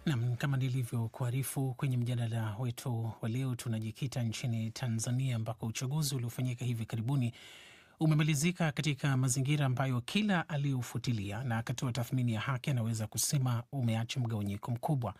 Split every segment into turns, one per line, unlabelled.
Naam, kama nilivyokuarifu kwenye mjadala wetu wa leo, tunajikita nchini Tanzania ambako uchaguzi uliofanyika hivi karibuni umemalizika katika mazingira ambayo kila aliyofutilia na akatoa tathmini ya haki anaweza kusema umeacha mgawanyiko mkubwa.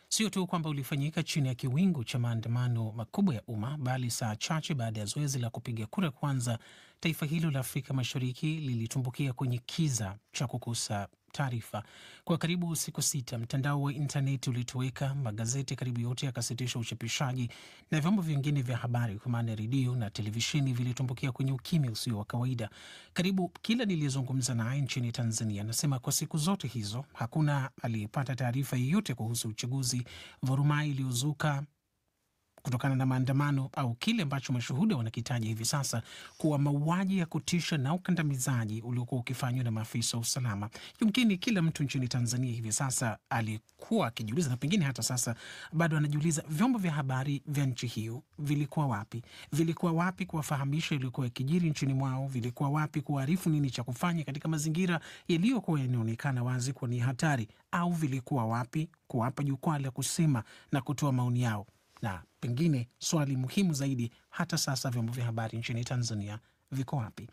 Sio tu kwamba ulifanyika chini ya kiwingu cha maandamano makubwa ya umma, bali saa chache baada ya zoezi la kupiga kura kwanza, taifa hilo la Afrika Mashariki lilitumbukia kwenye kiza cha kukosa taarifa. Kwa karibu siku 6, mtandao wa intaneti ulitoweka, magazeti karibu yote yakasitisha uchapishaji na vyombo vingine vya habari kwa maana redio na televisheni vilitumbukia kwenye ukimya usio wa kawaida. Karibu kila niliyezungumza naye nchini Tanzania anasema kwa siku zote hizo hakuna aliyepata taarifa yoyote kuhusu uchaguzi, vurumai iliyozuka kutokana na maandamano au kile ambacho mashuhuda wanakitaja hivi sasa kuwa mauaji ya kutisha na ukandamizaji uliokuwa ukifanywa na maafisa wa usalama. Yumkini kila mtu nchini Tanzania hivi sasa alikuwa akijiuliza, na pengine hata sasa bado anajiuliza, vyombo vya habari vya nchi hiyo vilikuwa wapi? Vilikuwa wapi kuwafahamisha ilikuwa yakijiri nchini mwao? Vilikuwa wapi kuarifu nini cha kufanya katika mazingira yaliyokuwa yanaonekana wazi kuwa ni hatari? Au vilikuwa wapi kuwapa jukwaa la kusema na kutoa maoni yao? Na pengine swali muhimu zaidi, hata sasa vyombo vya habari nchini Tanzania viko wapi?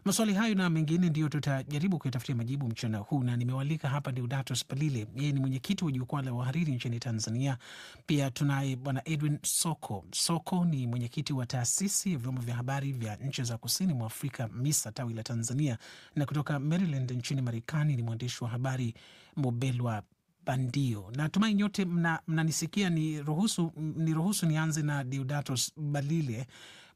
Maswali hayo na mengine ndiyo tutajaribu kuyatafutia majibu mchana huu, na nimewalika hapa Deodatus Balile, yeye ni mwenyekiti wa jukwaa la wahariri nchini Tanzania. Pia tunaye bwana Edwin Soko. Soko ni mwenyekiti wa taasisi ya vyombo vya habari vya nchi za kusini mwa Afrika, MISA tawi la Tanzania, na kutoka Maryland nchini Marekani ni mwandishi wa habari Mobelwa Bandio. Natumai nyote mnanisikia. Niruhusu nianze na Deodatus Balile,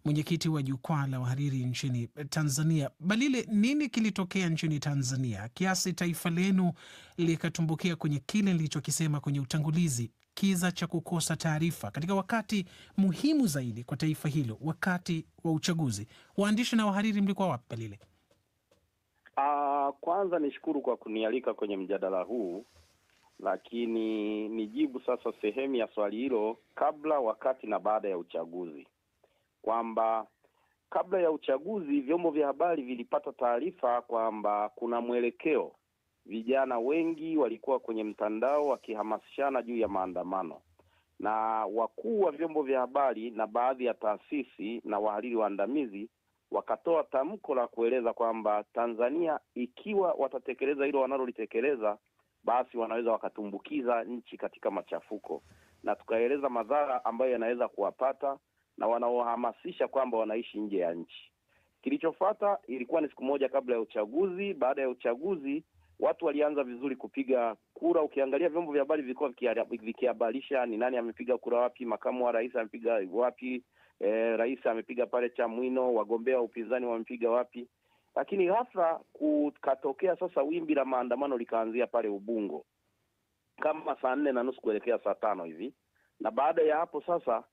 mwenyekiti wa jukwaa la wahariri nchini Tanzania. Balile, nini kilitokea nchini Tanzania kiasi taifa lenu likatumbukia kwenye kile nilichokisema kwenye utangulizi, kiza cha kukosa taarifa katika wakati muhimu zaidi kwa taifa hilo, wakati wa uchaguzi? Waandishi na wahariri mlikuwa wapi, Balile?
Kwanza nishukuru kwa kunialika kwenye mjadala huu, lakini nijibu sasa sehemu ya swali hilo, kabla, wakati na baada ya uchaguzi, kwamba kabla ya uchaguzi vyombo vya habari vilipata taarifa kwamba kuna mwelekeo. Vijana wengi walikuwa kwenye mtandao wakihamasishana juu ya maandamano, na wakuu wa vyombo vya habari na baadhi ya taasisi na wahariri waandamizi wakatoa tamko la kueleza kwamba Tanzania ikiwa watatekeleza hilo wanalolitekeleza, basi wanaweza wakatumbukiza nchi katika machafuko, na tukaeleza madhara ambayo yanaweza kuwapata na wanaohamasisha kwamba wanaishi nje ya nchi. Kilichofuata ilikuwa ni siku moja kabla ya uchaguzi. Baada ya uchaguzi watu walianza vizuri kupiga kura. Ukiangalia vyombo vya habari vilikuwa vikihabarisha ni nani amepiga kura wapi, makamu wa rais amepiga wapi, rais amepiga pale Chamwino, wagombea wa upinzani wamepiga wapi. Lakini ghafla kukatokea sasa wimbi la maandamano likaanzia pale Ubungo kama saa 4:30 kuelekea saa 5 hivi. Na baada ya hapo sasa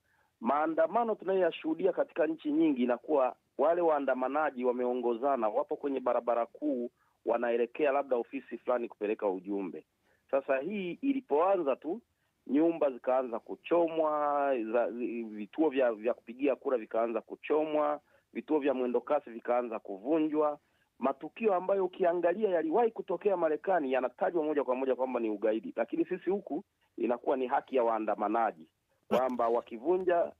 maandamano tunayoyashuhudia katika nchi nyingi inakuwa wale waandamanaji wameongozana, wapo kwenye barabara kuu, wanaelekea labda ofisi fulani kupeleka ujumbe. Sasa hii ilipoanza tu, nyumba zikaanza kuchomwa, vituo vya kupigia kura vikaanza kuchomwa, vituo vya mwendokasi vikaanza kuvunjwa. Matukio ambayo ukiangalia yaliwahi kutokea Marekani yanatajwa moja kwa moja kwamba ni ugaidi, lakini sisi huku inakuwa ni haki ya waandamanaji kwamba wakivunja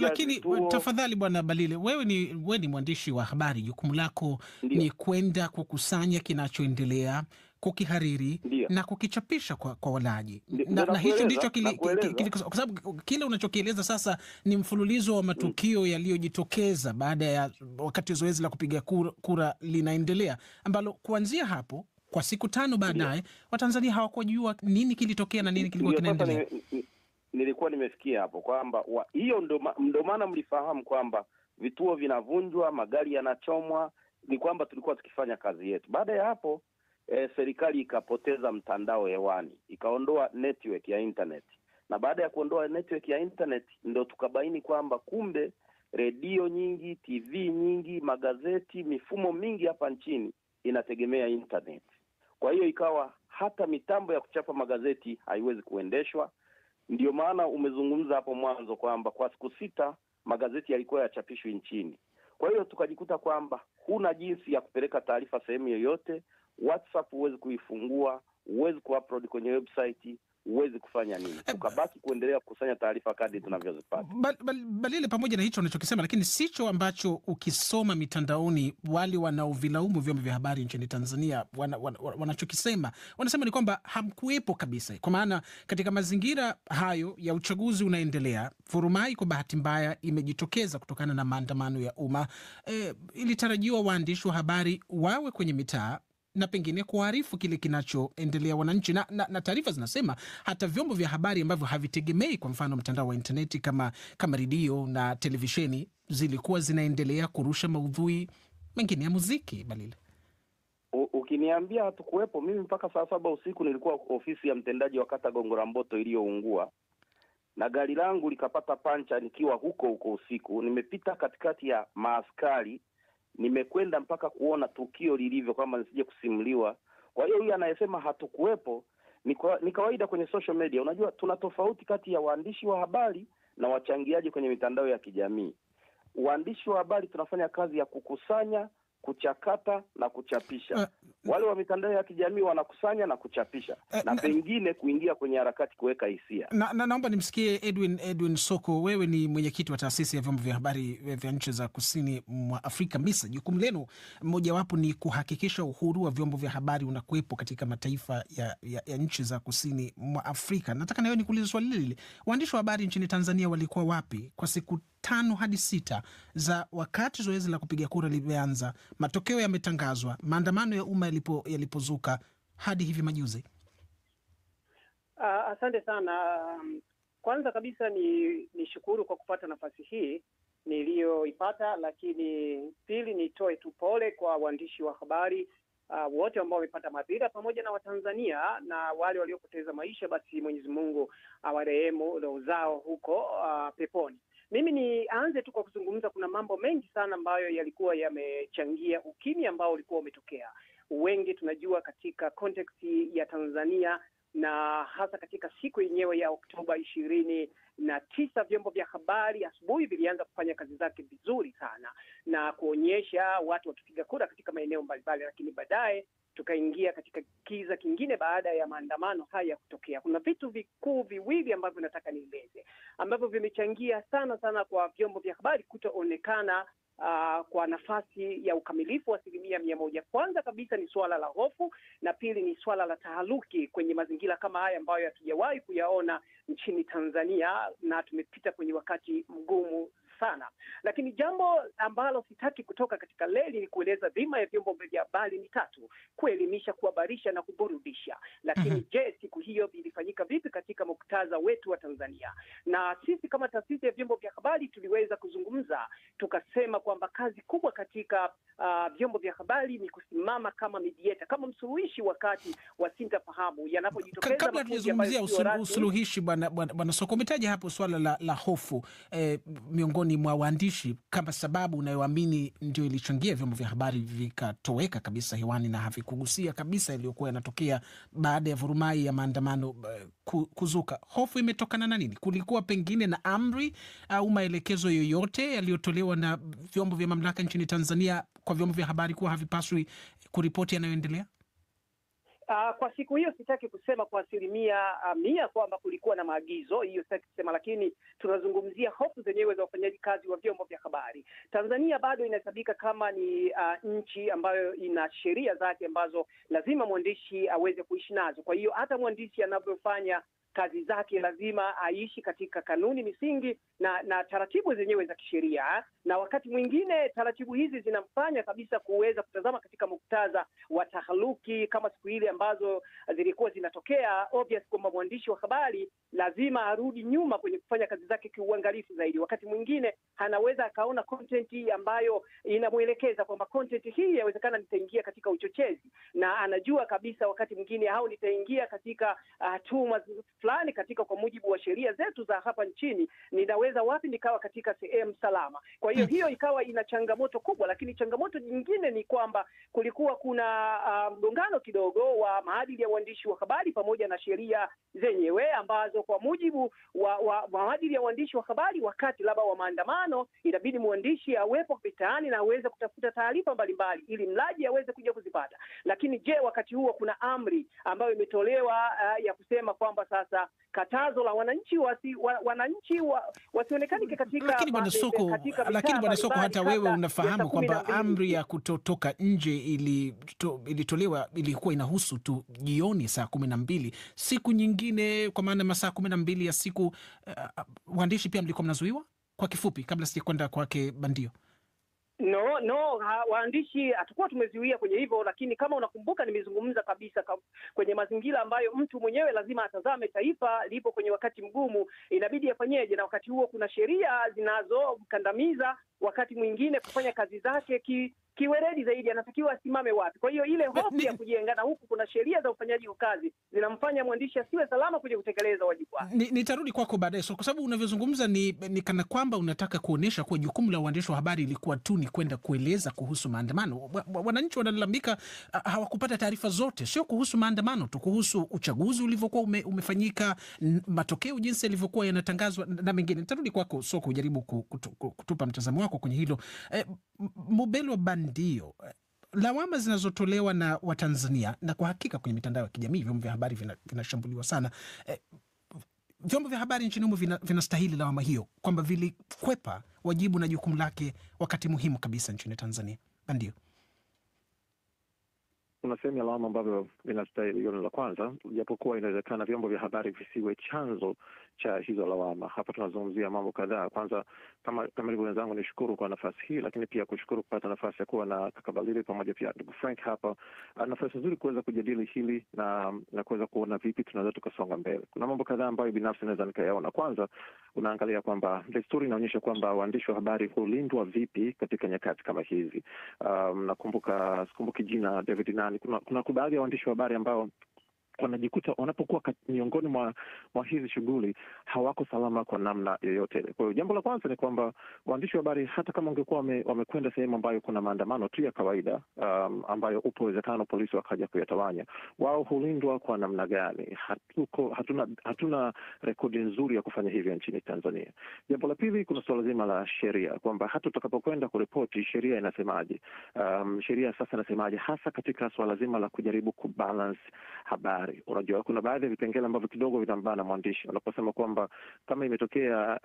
lakini
vituo.
Tafadhali bwana Balile, wewe ni mwandishi wa habari, jukumu lako ni kwenda kukusanya kinachoendelea, kukihariri na kukichapisha kwa walaji, na hicho ndicho kwa sababu kile unachokieleza sasa ni mfululizo wa matukio yaliyojitokeza baada ya wakati zoezi la kupiga kura linaendelea, ambalo kuanzia hapo kwa siku 5 baadaye Watanzania hawakujua nini kilitokea na nini kilikuwa kinaendelea.
Nilikuwa nimefikia hapo kwamba hiyo ndo maana mlifahamu kwamba vituo vinavunjwa, magari yanachomwa, ni kwamba tulikuwa tukifanya kazi yetu. Baada ya hapo serikali ikapoteza mtandao hewani, ikaondoa network ya internet, na baada ya kuondoa network ya internet ndo tukabaini kwamba kumbe redio nyingi, TV nyingi, magazeti, mifumo mingi hapa nchini inategemea internet. Kwa hiyo ikawa hata mitambo ya kuchapa magazeti haiwezi kuendeshwa. Ndio maana umezungumza hapo mwanzo kwamba kwa siku 6 magazeti yalikuwa yachapishwi nchini. Kwa hiyo tukajikuta kwamba huna jinsi ya kupeleka taarifa sehemu yoyote. WhatsApp huwezi kuifungua, huwezi kuupload kwenye website, huwezi kufanya nini? Tukabaki kuendelea kukusanya taarifa kadri tunavyozipata.
Balile, pamoja na hicho unachokisema, lakini sicho ambacho ukisoma mitandaoni wale wanaovilaumu vyombo vya habari nchini Tanzania wanachokisema, wanasema ni kwamba hamkuwepo kabisa, kwa maana katika mazingira hayo ya uchaguzi unaendelea, vurumai kwa bahati mbaya imejitokeza kutokana na maandamano ya umma. Ilitarajiwa waandishi wa habari wawe kwenye mitaa na pengine kuarifu kile kinachoendelea wananchi, na taarifa zinasema hata vyombo vya habari ambavyo havitegemei kwa mfano mtandao wa intaneti kama redio na televisheni zilikuwa zinaendelea kurusha maudhui mengine ya muziki. Balile,
ukiniambia hatukuwepo, mimi mpaka saa 7 usiku nilikuwa ofisi ya mtendaji wa kata Gongo la Mboto iliyoungua, na gari langu likapata pancha nikiwa huko usiku. Nimepita katikati ya maaskari, nimekwenda mpaka kuona tukio lilivyo kama nisije kusimuliwa. Kwa hiyo huyu anayesema hatukuwepo ni kawaida kwenye social media. Unajua tuna tofauti kati ya waandishi wa habari na wachangiaji kwenye mitandao ya kijamii. Waandishi wa habari tunafanya kazi ya kukusanya, kuchakata na kuchapisha. Wale wa mitandao ya kijamii wanakusanya na kuchapisha na pengine kuingia kwenye harakati kuweka hisia.
Naomba nimsikie Edwin Soko, wewe ni mwenyekiti wa taasisi ya vyombo vya habari vya nchi za kusini mwa Afrika MISA. Jukumu lenu mojawapo ni kuhakikisha uhuru wa vyombo vya habari unakuwepo katika mataifa ya nchi za kusini mwa Afrika. Nataka na wewe nikuulize swali lile. Waandishi wa habari nchini Tanzania walikuwa wapi kwa siku 5 hadi 6 za wakati zoezi la kupiga kura limeanza, matokeo yametangazwa, maandamano ya umma yalipozuka hadi hivi majuzi?
Asante sana. Kwanza kabisa ni shukuru kwa kupata nafasi hii niliyoipata, lakini pili nitoe tu pole kwa waandishi wa habari wote ambao wamepata madhira pamoja na Watanzania na wale waliopoteza maisha. Basi Mwenyezi Mungu awarehemu roho zao huko peponi. Mimi nianze tu kwa kuzungumza, kuna mambo mengi sana ambayo yalikuwa yamechangia ukimya ambao ulikuwa umetokea. Wengi tunajua katika context ya Tanzania na hasa katika siku yenyewe ya Oktoba 29, vyombo vya habari asubuhi vilianza kufanya kazi zake vizuri sana na kuonyesha watu wakipiga kura katika maeneo mbalimbali, lakini baadaye tukaingia katika kiza kingine baada ya maandamano haya kutokea. Kuna vitu vikuu viwili ambavyo nataka nieleze ambavyo vimechangia sana kwa vyombo vya habari kutoonekana kwa nafasi ya ukamilifu wa 100%. Kwanza kabisa ni swala la hofu, na pili ni swala la taharuki kwenye mazingira kama haya ambayo hatujawahi kuyaona nchini Tanzania, na tumepita kwenye wakati mgumu sana. Lakini jambo ambalo sitaki kutoka katika leli ni kueleza dhima ya vyombo vya habari ni 3: kuelimisha, kuhabarisha na kuburudisha. Lakini je, siku hiyo vilifanyika vipi katika muktadha wetu wa Tanzania? Na sisi kama taasisi ya vyombo vya habari tuliweza kuzungumza, tukasema kwamba kazi kubwa katika vyombo vya habari ni kusimama kama mediator, kama msuluhishi wakati wa sintofahamu yanapojitokeza.
Kabla tuzungumzia usuluhishi, bwana Soko, umetaja hapo swala la hofu miongoni mwa waandishi kama sababu unayoamini ndio ilichangia vyombo vya habari vikatoweka kabisa hewani na havikugusia kabisa iliyokuwa yanatokea baada ya vurumai ya maandamano kuzuka. Hofu imetokana na nini? Kulikuwa pengine na amri au maelekezo yoyote yaliyotolewa na vyombo vya mamlaka nchini Tanzania kwa vyombo vya habari kuwa havipaswi kuripoti yanayoendelea?
Kwa siku hiyo sitaki kusema kwa 100% kwamba kulikuwa na maagizo, hiyo sitaki kusema, lakini tunazungumzia hofu zenyewe za wafanyaji kazi wa vyombo vya habari. Tanzania bado inahesabika kama ni nchi ambayo ina sheria zake ambazo lazima mwandishi aweze kuishi nazo. Kwa hiyo hata mwandishi anavyofanya kazi zake lazima aishi katika kanuni, misingi na taratibu zenyewe za kisheria, na wakati mwingine taratibu hizi zinamfanya kabisa kuweza kutazama katika muktadha wa taharuki kama siku ile ambazo zilikuwa zinatokea. Obvious kwamba mwandishi wa habari lazima arudi nyuma kwenye kufanya kazi zake kiuangalifu zaidi. Wakati mwingine anaweza akaona content ambayo inamuelekeza kwamba content hii inawezekana nitaingia katika uchochezi, na anajua kabisa wakati mwingine au nitaingia katika tuma fulani katika kwa mujibu wa sheria zetu za hapa nchini, ninaweza wapi nikawa katika sehemu salama. Kwa hiyo hiyo ikawa ina changamoto kubwa, lakini changamoto nyingine ni kwamba kulikuwa kuna mgongano kidogo wa maadili ya waandishi wa habari pamoja na sheria zenyewe ambazo kwa mujibu wa maadili ya waandishi wa habari, wakati labda wa maandamano inabidi mwandishi awepo mitaani na aweze kutafuta taarifa mbalimbali ili mlaji aweze kuja kuzipata. Lakini je, wakati huo kuna amri ambayo imetolewa ya kusema kwamba sasa sasa katazo la wananchi wasionekane katika
lakini bwana Soko hata wewe unafahamu kwamba amri ya kutotoka nje ilikuwa inahusu tu jioni saa 12. Siku nyingine kwa maana masaa 12 ya siku waandishi pia mlikuwa mnazuiwa? Kwa kifupi, kabla sijakwenda kwake Bandio.
No, waandishi hatakuwa tumezuia kwenye hivyo, lakini kama unakumbuka nimezungumza kabisa kwenye mazingira ambayo mtu mwenyewe lazima atazame taifa lipo kwenye wakati mgumu, inabidi afanyeje, na wakati huo kuna sheria zinazokandamiza wakati mwingine kufanya kazi zake kiweredi zaidi, anatakiwa asimame wapi. Kwa hiyo ile hofu ya kujenga, na huku kuna sheria za ufanyaji wa kazi zinamfanya mwandishi asiwe salama kwenye kutekeleza wajibu wake.
Nitarudi kwako baadaye, so, kwa sababu unavyozungumza ni kana kwamba unataka kuonesha kuwa jukumu la uandishi wa habari ilikuwa tu ni kwenda kueleza kuhusu maandamano. Wananchi wanalalamika hawakupata taarifa zote, sio kuhusu maandamano tu, kuhusu uchaguzi ulivyokuwa umefanyika, matokeo jinsi yalivyokuwa yanatangazwa na mengine. Nitarudi kwako Soko ujaribu kutupa mtazamo wako kwenye hilo. Mubelwa Bandio, lawama zinazotolewa na Watanzania, na kwa hakika kwenye mitandao ya kijamii vyombo vya habari vinashambuliwa sana. Vyombo vya habari nchini humo vinastahili lawama hiyo, kwamba vilikwepa wajibu na jukumu lake wakati muhimu kabisa nchini Tanzania. Bandio.
Kuna sehemu ya lawama ambavyo vinastahili. Hilo la kwanza, japokuwa inawezekana vyombo vya habari visiwe chanzo cha hizo lawama. Hapa tunazungumzia mambo kadhaa. Kwanza, kama ilivyo wenzangu, nishukuru kwa nafasi hii, lakini pia kushukuru kupata nafasi ya kuwa na kaka Balili pamoja pia ndugu Frank hapa. Nafasi nzuri kuweza kujadili hili na kuweza kuona vipi tunaweza tukasonga mbele. Kuna mambo kadhaa ambayo binafsi naweza nikayaona. Kwanza, unaangalia kwamba desturi inaonyesha kwamba waandishi wa habari hulindwa vipi katika nyakati kama hizi. Sikumbuki jina David nani. Kuna baadhi ya waandishi wa habari ambao wanajikuta wanapokuwa miongoni mwa hizi shughuli hawako salama kwa namna yoyote. Kwa hiyo jambo la kwanza ni kwamba waandishi wa habari, hata kama ungekuwa wamekwenda sehemu ambayo kuna maandamano tu ya kawaida, ambayo upo uwezekano polisi wakaja kuyatawanya, wao hulindwa kwa namna gani? Hatuna rekodi nzuri ya kufanya hivyo nchini Tanzania. Jambo la pili, kuna suala zima la sheria, kwamba hata utakapokwenda kuripoti, sheria inasemaje? Sheria sasa inasemaje hasa katika suala zima la kujaribu kubalance habari? Unajua, kuna baadhi ya vipengele ambavyo kidogo vinambana mwandishi unaposema kwamba kama imetokea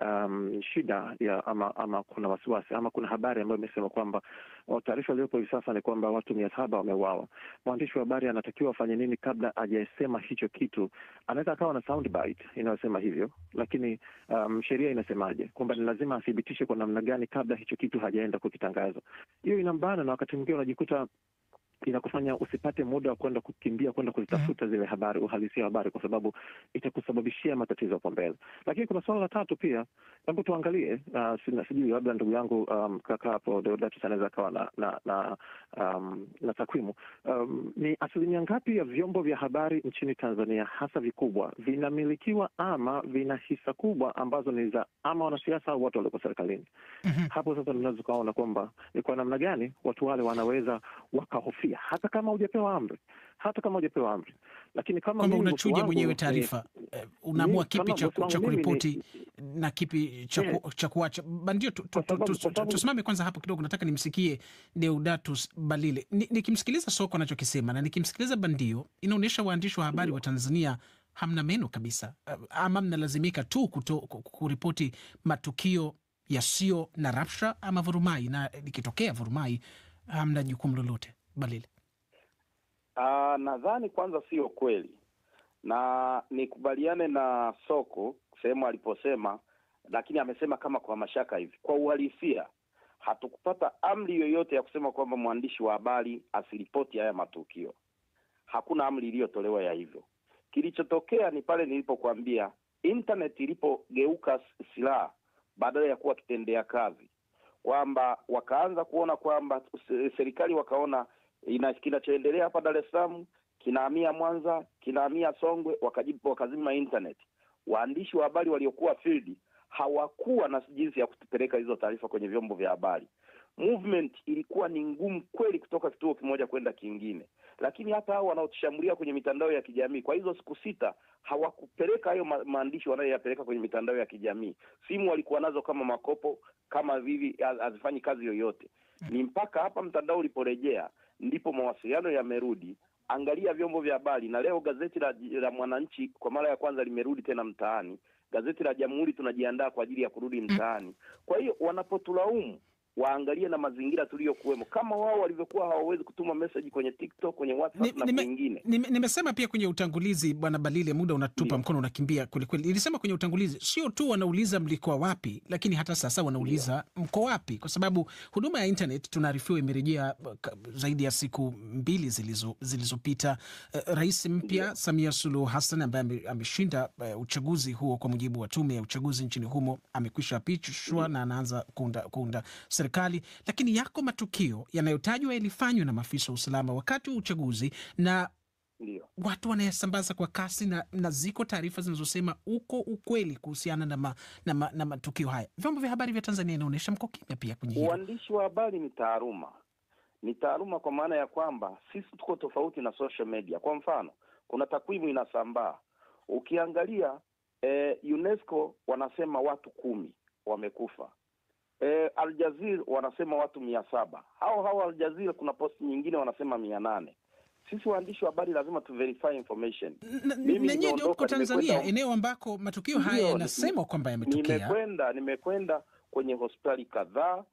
shida ya ama kuna wasiwasi ama kuna habari ambayo imesema kwamba taarifa iliyopo hivi sasa ni kwamba watu 700 wameuawa. Mwandishi wa habari anatakiwa afanye nini kabla hajasema hicho kitu? Anaweza akawa na soundbite inayosema hivyo, lakini sheria inasemaje kwamba ni lazima athibitishe kwa namna gani kabla hicho kitu hajaenda kukitangaza. Hiyo inambana, na wakati mwingine unajikuta inakufanya usipate muda wa kwenda kukimbia kwenda kuzitafuta zile habari, uhalisia habari, kwa sababu itakusababishia matatizo hapo mbele. Lakini kuna swala la tatu pia, hebu tuangalie, sijui labda ndugu yangu kaka hapo Deodatus anaweza kawa na takwimu. Ni asilimia ngapi ya vyombo vya habari nchini Tanzania hasa vikubwa vinamilikiwa ama vina hisa kubwa ambazo ni za ama wanasiasa au watu walioko serikalini? Hapo sasa tunaweza kuona kwamba ni kwa namna gani watu wale wanaweza wakahofia hata kama hujapewa amri, lakini kama
kwamba unachuja mwenyewe taarifa, unaamua kipi cha kuripoti na kipi cha kuacha. Bandio, tusimame kwanza hapo kidogo. Nataka nimsikie Deodatus Balile. Nikimsikiliza Soko anachokisema na nikimsikiliza Bandio, inaonyesha waandishi wa habari wa Tanzania hamna meno kabisa, ama mnalazimika tu kuripoti matukio yasiyo na rapsha ama vurumai, na likitokea vurumai hamna jukumu lolote. Balile.
Nadhani kwanza sio kweli, na nikubaliane na Soko sehemu aliposema, lakini amesema kama kwa mashaka hivi. Kwa uhalisia hatukupata amri yoyote ya kusema kwamba mwandishi wa habari asiripoti haya matukio. Hakuna amri iliyotolewa ya hivyo. Kilichotokea ni pale nilipokuambia internet ilipogeuka silaha badala ya kuwa kitendea kazi, kwamba wakaanza kuona kwamba serikali wakaona kinachoendelea hapa Dar es Salaam kinahamia Mwanza, kinahamia Songwe, wakazima internet. Waandishi wa habari waliokuwa field hawakuwa na jinsi ya kupeleka hizo taarifa kwenye vyombo vya habari. Movement ilikuwa ni ngumu kweli kutoka kituo kimoja kwenda kingine. Lakini hata hao wanaotushambulia kwenye mitandao ya kijamii, kwa hizo siku 6 hawakupeleka hayo maandishi wanayoyapeleka kwenye mitandao ya kijamii. Simu walikuwa nazo kama makopo, kama vivi, hazifanyi kazi yoyote. Ni mpaka hapa mtandao uliporejea ndipo mawasiliano yamerudi, angalia vyombo vya habari, na leo gazeti la Mwananchi kwa mara ya kwanza limerudi tena mtaani. Gazeti la Jamhuri tunajiandaa kwa ajili ya kurudi mtaani. Kwa hiyo wanapotulaumu, waangalie na mazingira tuliyokuwemo. Kama wao walivyokuwa hawawezi kutuma message kwenye TikTok, kwenye WhatsApp na kwingine.
Nimesema pia kwenye utangulizi, Bwana Balile, muda unatupa mkono, unakimbia kweli. Nilisema kwenye utangulizi, sio tu wanauliza mlikuwa wapi, lakini hata sasa wanauliza mko wapi, kwa sababu huduma ya internet tunaarifiwa imerejea zaidi ya siku 2 zilizopita. Rais mpya Samia Suluhu Hassan ambaye ameshinda uchaguzi huo kwa mujibu wa tume ya uchaguzi nchini humo amekwisha apishwa na anaanza kuunda serikali, lakini yako matukio yanayotajwa yalifanywa na maafisa wa usalama wakati wa uchaguzi na watu wanayasambaza kwa kasi na ziko taarifa zinazosema uko ukweli kuhusiana na matukio haya. Vyombo vya habari vya Tanzania inaonyesha mko kimya pia kwenye hilo.
Uandishi wa habari ni taaluma kwa maana ya kwamba sisi tuko tofauti na social media. Kwa mfano, kuna takwimu inasambaa. Ukiangalia UNESCO wanasema watu 10 wamekufa. Al Jazeera wanasema watu 700. Hao Al Jazeera kuna posti nyingine wanasema 800. Sisi waandishi wa habari lazima tu verify information.
Mimi ndio uko Tanzania, eneo ambako matukio haya yanasema kwamba yametokea.
Nimekwenda kwenye hospitali kadhaa.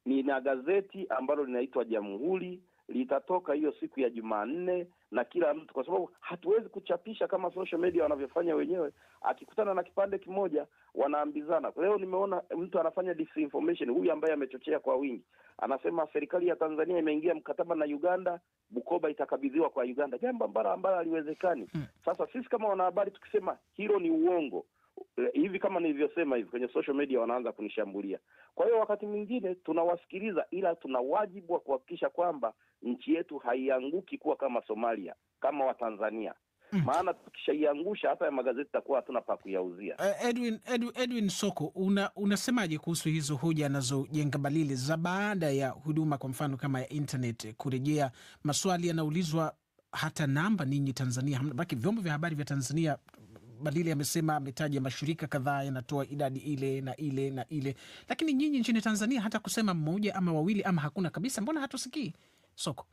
Nina gazeti ambalo linaitwa Jamhuri, litatoka hiyo siku ya Jumanne, na kila mtu, kwa sababu hatuwezi kuchapisha kama social media wanavyofanya wenyewe. Akikutana na kipande kimoja wanaambizana. Leo nimeona mtu anafanya disinformation, huyu ambaye amechochea kwa wingi. Anasema serikali ya Tanzania imeingia mkataba na Uganda, Bukoba itakabidhiwa kwa Uganda. Jambo ambalo haliwezekani. Sasa sisi kama wanahabari tukisema hilo ni uongo, hivi kama nilivyosema hivi kwenye social media wanaanza kunishambulia. Kwa hiyo wakati mwingine tunawasikiliza, ila tuna wajibu wa kuhakikisha kwamba nchi yetu haianguki kuwa kama Somalia, kama wa Tanzania. Maana tukishaiangusha hata ya magazeti takuwa hatuna pa kuyauzia.
Edwin Soko, unasemaje kuhusu hizo hoja anazojenga Balile za baada ya huduma kwa mfano kama ya internet kurejea? Maswali yanaulizwa, hata namba ninyi Tanzania hamna. Baki vyombo vya habari vya Tanzania, Balile amesema, ametaja mashirika kadhaa yanatoa idadi ile na ile na ile, lakini nyinyi nchini Tanzania hata kusema mmoja ama wawili ama hakuna kabisa. Mbona hatusikii, Soko?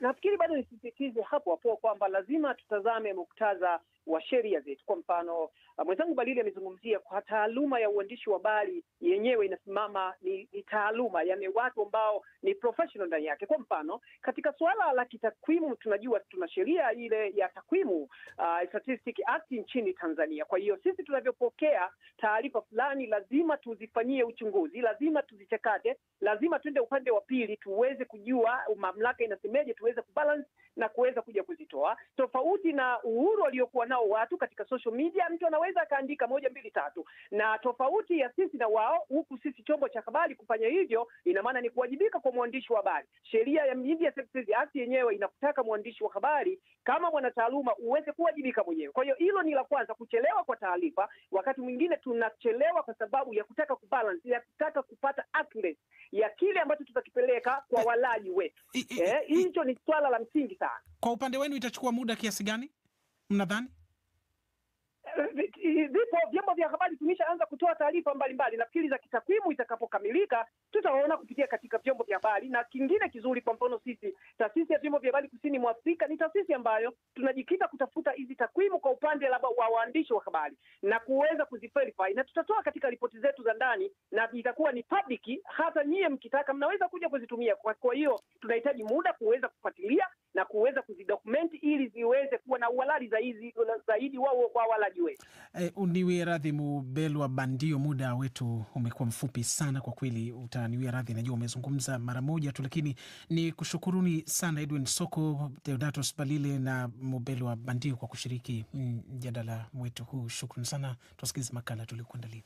Nafikiri bado nisisitize hapo kwamba lazima tutazame muktadha wa sheria zetu. Kwa mfano, mwenzangu Balile amezungumzia kwa taaluma ya uandishi wa habari yenyewe inasimama ni taaluma, yani watu ambao ni professional ndani yake. Kwa mfano, katika suala la kitakwimu tunajua tuna sheria ile ya takwimu, Statistic Act nchini Tanzania. Kwa hiyo sisi tunavyopokea taarifa fulani lazima tuzifanyie uchunguzi, lazima tuzichakate, lazima tuende upande wa pili tuweze kujua mamlaka inasemeje, tuweze kubalance na kuweza kuja kuzitoa. Tofauti na uhuru waliokuwa nao watu katika social media, mtu anaweza akaandika 1, 2, 3, na tofauti ya sisi na wao, huku sisi chombo cha habari kufanya hivyo ina maana ni kuwajibika kwa mwandishi wa habari. Sheria ya Media Services Act yenyewe inakutaka mwandishi wa habari kama mwanataaluma uweze kuwajibika mwenyewe. Kwa hiyo hilo ni la kwanza, kuchelewa kwa taarifa. Wakati mwingine tunachelewa kwa sababu ya kutaka kubalance, ya kutaka kupata accuracy ya kile ambacho tutakipeleka kwa walaji wetu. Hicho ni swala la msingi sana.
Kwa upande wenu itachukua muda kiasi gani mnadhani?
Vipo vyombo vya habari tumeshaanza kutoa taarifa mbalimbali. Nafikiri za kitakwimu itakapokamilika tutaona kupitia katika vyombo vya habari. Na kingine kizuri, kwa mfano sisi taasisi ya vyombo vya habari kusini mwa Afrika ni taasisi ambayo tunajikita kutafuta hizi takwimu kwa upande wa waandishi wa habari na kuweza kuziverify, na tutatoa katika ripoti zetu za ndani na itakuwa ni public, hata nyie mkitaka mnaweza kuja kuzitumia. Kwa hiyo tunahitaji muda kuweza kufuatilia na kuweza kuzidokumenti ili ziweze kuwa na uhalali zaidi wao kwa walaji wetu.
Uniwe radhi Mubelwa Bandio, muda wetu umekuwa mfupi sana kwa kweli, utaniwe radhi, najua umezungumza mara moja tu, lakini ni kushukuruni sana Edwin Soko, Deodatus Balile na Mubelwa Bandio kwa kushiriki mjadala wetu huu. Shukrani sana, tusikilize makala tuliokuandalia.